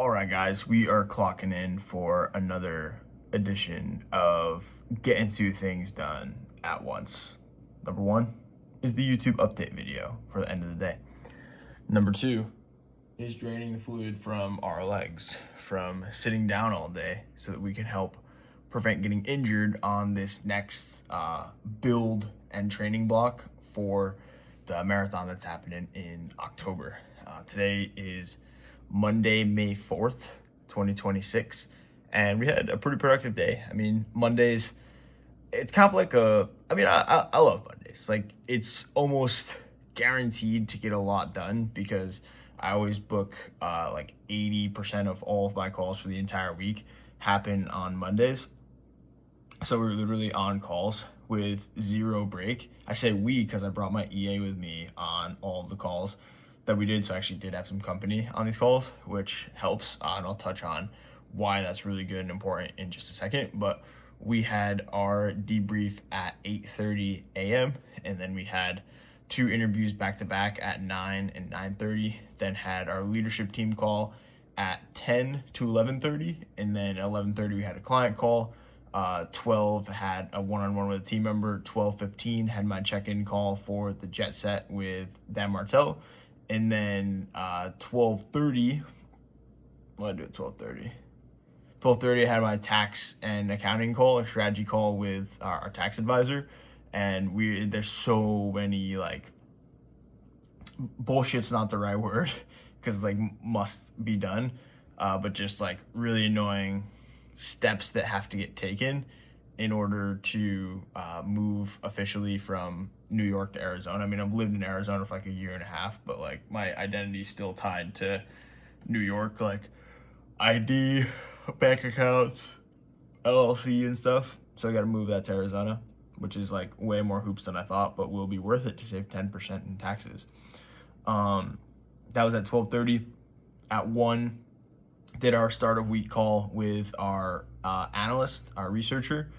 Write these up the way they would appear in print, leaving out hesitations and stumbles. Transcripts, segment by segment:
All right, guys, we are clocking in for another edition of getting two things done at once. Number one is the YouTube update video for the end of the day. Number two is draining the fluid from our legs from sitting down all day so that we can help prevent getting injured on this next build and training block for the marathon that's happening in October. Today is Monday, May 4th, 2026, and we had a pretty productive day. I mean, Mondays, it's kind of like I love Mondays. Like, it's almost guaranteed to get a lot done because I always book like 80% of all of my calls for the entire week happen on Mondays. So we're literally on calls with zero break. I say we because I brought my EA with me on all of the calls that we did. So I actually did have some company on these calls, which helps. And I'll touch on why that's really good and important in just a second. But we had our debrief at 8:30 a.m. and then we had two interviews back to back at 9 and 9:30. Then had our leadership team call at 10 to 11:30, and then 11:30 we had a client call. 12 had a one-on-one with a team member. 12:15 had my check-in call for the jet set with Dan Martell. And then 12:30, what did I do at 12:30? 12:30 I had my tax and accounting call, a strategy call with our tax advisor. And there's so many, like, bullshit's not the right word because like must be done, but just like really annoying steps that have to get taken in order to move officially from New York to Arizona. I mean, I've lived in Arizona for like a year and a half, but like my identity is still tied to New York, like ID, bank accounts, LLC and stuff. So I got to move that to Arizona, which is like way more hoops than I thought, but will be worth it to save 10% in taxes. That was at 12:30. At 1, did our start of week call with our analyst, our researcher.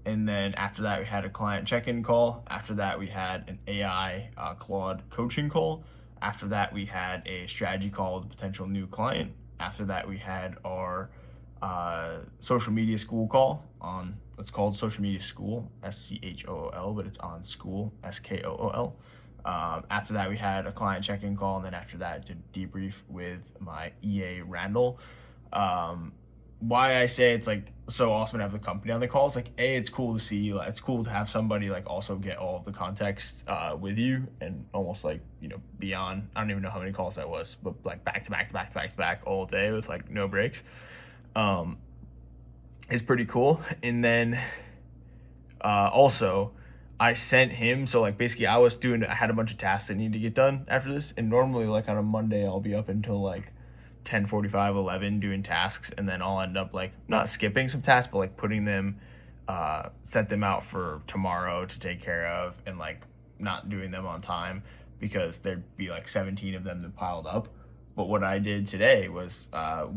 And then after that, we had a client check-in call. After that, we had an AI Claude coaching call. After that, we had a strategy call with a potential new client. After that, we had our social media school call on, it's called Social Media School, SCHOOL, but it's on school, SKOOL. After that, we had a client check-in call, and then after that, to debrief with my EA Randall. Why I say it's like so awesome to have the company on the calls, like it's cool to see, like, it's cool to have somebody like also get all of the context with you and almost like, you know, beyond. I don't even know how many calls that was, but like back to back to back to back to back all day with like no breaks. Is pretty cool. And then also I sent him, so like basically I had a bunch of tasks that need to get done after this, and normally like on a Monday I'll be up until like 10:45, 11 doing tasks, and then I'll end up like not skipping some tasks but like putting them set them out for tomorrow to take care of, and like not doing them on time because there'd be like 17 of them that piled up. But what I did today was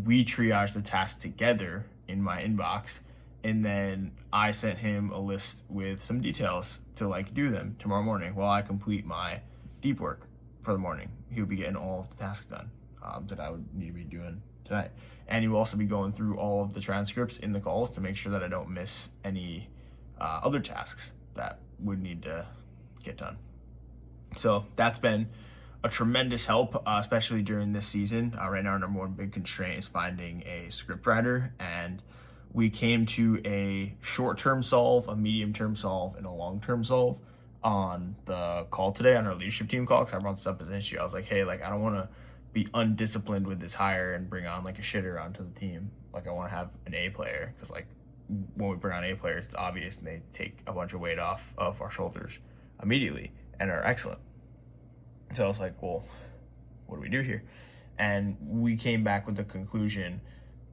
we triaged the tasks together in my inbox, and then I sent him a list with some details to like do them tomorrow morning while I complete my deep work for the morning. He'll be getting all of the tasks done that I would need to be doing tonight, and he will also be going through all of the transcripts in the calls to make sure that I don't miss any other tasks that would need to get done. So that's been a tremendous help, especially during this season. Right now, our number one big constraint is finding a scriptwriter, and we came to a short-term solve, a medium-term solve, and a long-term solve on the call today on our leadership team call, because I brought this up as an issue. I was like, hey, like I don't want to be undisciplined with this hire and bring on like a shitter onto the team. Like I want to have an A player, because like when we bring on A players, it's obvious and they take a bunch of weight off of our shoulders immediately and are excellent. So I was like, well, what do we do here? And we came back with the conclusion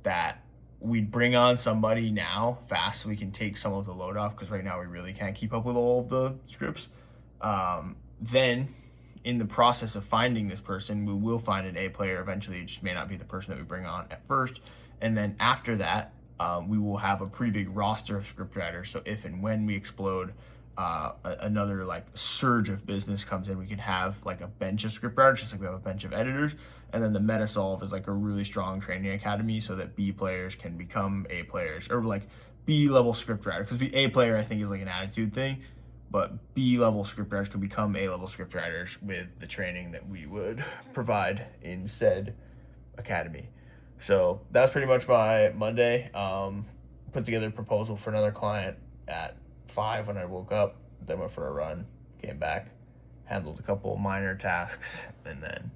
that we'd bring on somebody now fast so we can take some of the load off, because right now we really can't keep up with all of the scripts. Then in the process of finding this person, we will find an A player eventually. It just may not be the person that we bring on at first. And then after that, we will have a pretty big roster of scriptwriters. So if and when we explode another like surge of business comes in, we can have like a bench of scriptwriters, just like we have a bench of editors. And then the MetaSolve is like a really strong training academy so that B players can become A players, or like B level scriptwriter. Because A player I think is like an attitude thing, but B level scriptwriters could become A level scriptwriters with the training that we would provide in said academy. So that's pretty much my Monday. Put together a proposal for another client at 5 when I woke up, then went for a run, came back, handled a couple minor tasks, and then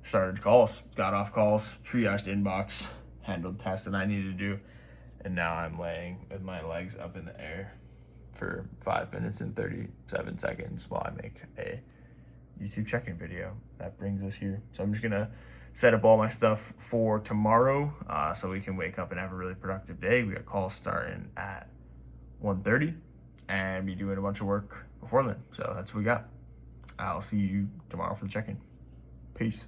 started calls, got off calls, triaged inbox, handled tasks that I needed to do, and now I'm laying with my legs up in the air for 5 minutes and 37 seconds while I make a YouTube check-in video. That brings us here. So I'm just gonna set up all my stuff for tomorrow, so we can wake up and have a really productive day. We got calls starting at 1:30 and be doing a bunch of work before then. So that's what we got. I'll see you tomorrow for the check-in. Peace.